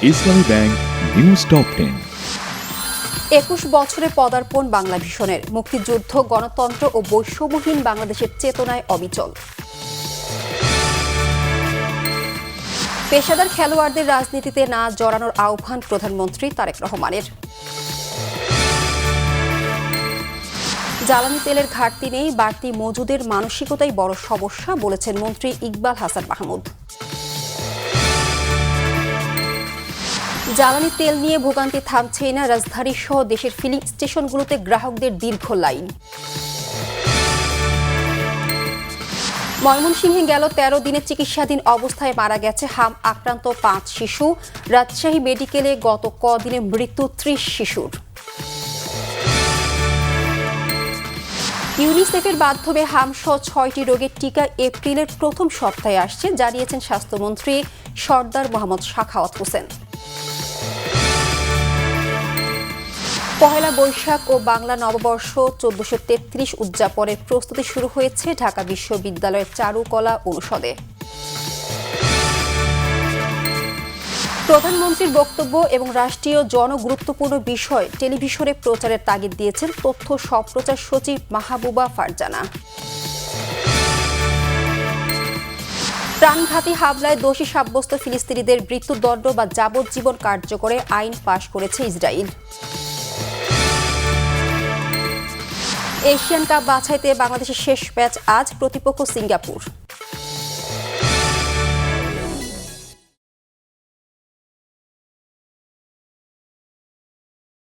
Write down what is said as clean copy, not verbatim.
ইসলামী bank news top 10। ২১ বছরে পদার্পণ বাংলা ভিশনের, মুক্তিযুদ্ধ, গণতন্ত্র ও বৈষম্যহীন বাংলাদেশের চেতনায় অবিচল। পেশাদার খেলোয়াড়দের রাজনীতিতে না জড়ানোর আহ্বান প্রধানমন্ত্রী তারেক রহমানের। জ্বালানি তেলের ঘাটতি নেই, বাড়তি মজুদের মানসিকতাই বড় সমস্যা বলেছেন মন্ত্রী ইকবাল হাসান মাহমুদ। জ্বালানি তেল নিয়ে ভোগান্তি থামছেই না, রাজধানী সহ দেশের ফিলিং স্টেশনগুলোতে গ্রাহকদের দীর্ঘ লাইন। ময়মনসিংহে গেল ১৩ দিনে চিকিৎসাধীন অবস্থায় মারা গেছে হাম আক্রান্ত ৫ শিশু। রাজশাহী মেডিকেলে গত কদিনে মৃত্যু ৩০ শিশুর। ইউনিসেফের মাধ্যমে হামসহ ৬টি রোগের টিকা এপ্রিলের প্রথম সপ্তাহে আসছে, জানিয়েছেন স্বাস্থ্যমন্ত্রী সরদার মোহাম্মদ সাখাওয়াত হোসেন। পহেলা বৈশাখ ও বাংলা নববর্ষ ১৪৩৩ উদযাপনের প্রস্তুতি শুরু হয়েছে ঢাকা বিশ্ববিদ্যালয়ের চারুকলা অনুষদে। প্রধানমন্ত্রীর বক্তব্য এবং রাষ্ট্রীয় জনগুরুত্বপূর্ণ বিষয় টেলিভিশনে প্রচারের তাগিদ দিয়েছেন তথ্য সম্প্রচার সচিব মাহবুবা ফারজানা। প্রাণঘাতী হামলায় দোষী সাব্যস্ত ফিলিস্তিনিদের মৃত্যুদণ্ড বা যাবজ্জীবন কার্যকরে আইন পাশ করেছে ইসরায়েল। এশিয়ান কাপ বাছাইতে বাংলাদেশের শেষ ম্যাচ আজ, প্রতিপক্ষ সিঙ্গাপুর।